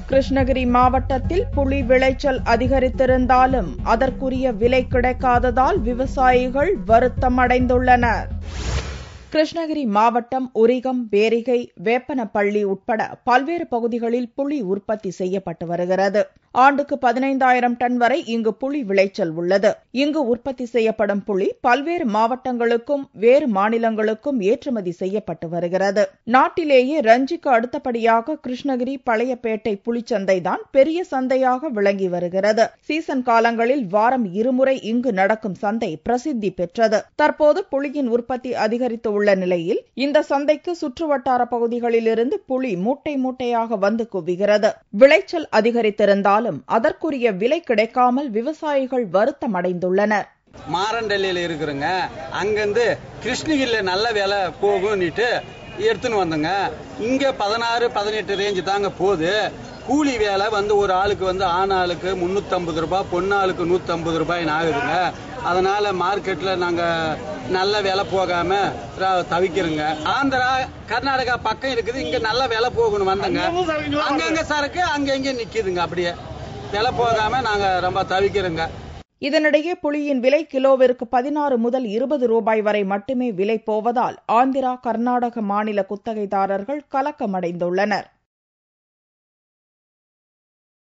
கிருஷ்ணகிரி மாவட்டத்தில் புளி விளைச்சல் அதிகரித்திருந்தாலும் அதற்குரிய விலை கிடைக்காததால் விவசாயிகள் வருத்தமடைந்துள்ளனர். கிருஷ்ணகிரி மாவட்டம் உரிகம், பேரிகை, வேப்பனப்பள்ளி உட்பட பல்வேறு பகுதிகளில் புளி உற்பத்தி செய்யப்பட்டு வருகிறது. ஆண்டுக்கு 15,000 டன் வரை இங்கு புளி விளைச்சல் உள்ளது. இங்கு உற்பத்தி செய்யப்படும் புளி பல்வேறு மாவட்டங்களுக்கும் வேறு மாநிலங்களுக்கும் ஏற்றுமதி செய்யப்பட்டு வருகிறது. நாட்டிலேயே ரஞ்சிக்கு அடுத்தபடியாக கிருஷ்ணகிரி பழையப்பேட்டை புளிச்சந்தைதான் பெரிய சந்தையாக விளங்கி வருகிறது. சீசன் காலங்களில் வாரம் இருமுறை இங்கு நடக்கும் சந்தை பிரசித்தி பெற்றது. தற்போது புளியின் உற்பத்தி அதிகரித்து உள்ள நிலையில் இந்த சந்தைக்கு சுற்றுவட்டார பகுதிகளிலிருந்து புளி மூட்டை மூட்டையாக வந்து குவிகிறது. விளைச்சல் அதிகரித்திருந்தாலும் அதற்குரிய விலை கிடைக்காமல் விவசாயிகள் வருத்தமடைந்துள்ளனர். மாரண்டல்லியில இருக்குறங்க, அங்கிருந்து கிருஷ்ணகிரியில நல்ல விலை போகும்னுட்டு எடுத்துன்னு வந்தங்க. இங்க 16-18 ரேஞ்சு தாங்க போகுது. கூலி வேலை வந்து ஒரு ஆளுக்கு வந்து ஆண் ஆளுக்கு 350 ரூபாய், பொண்ணு ஆளுக்கு 150 ரூபாய் ஆகுதுங்க. அதனால மார்க்கெட்ல நாங்க நல்ல விலை போகாம தவிக்கிறோங்க. ஆந்திரா, கர்நாடகா பக்கம் இருக்குது, இங்க நல்ல விலை போகணும் வந்தங்க. அங்கங்க சரக்கு அங்கங்க நிக்குதுங்க. அப்படியே விலை போகாம நாங்க ரொம்ப தவிக்கிறோங்க. இதனிடையே புளியின் விலை கிலோவிற்கு 16 முதல் 20 ரூபாய் வரை மட்டுமே விலை போவதால் ஆந்திரா, கர்நாடக மாநில குத்தகைதாரர்கள் கலக்கமடைந்துள்ளனர்.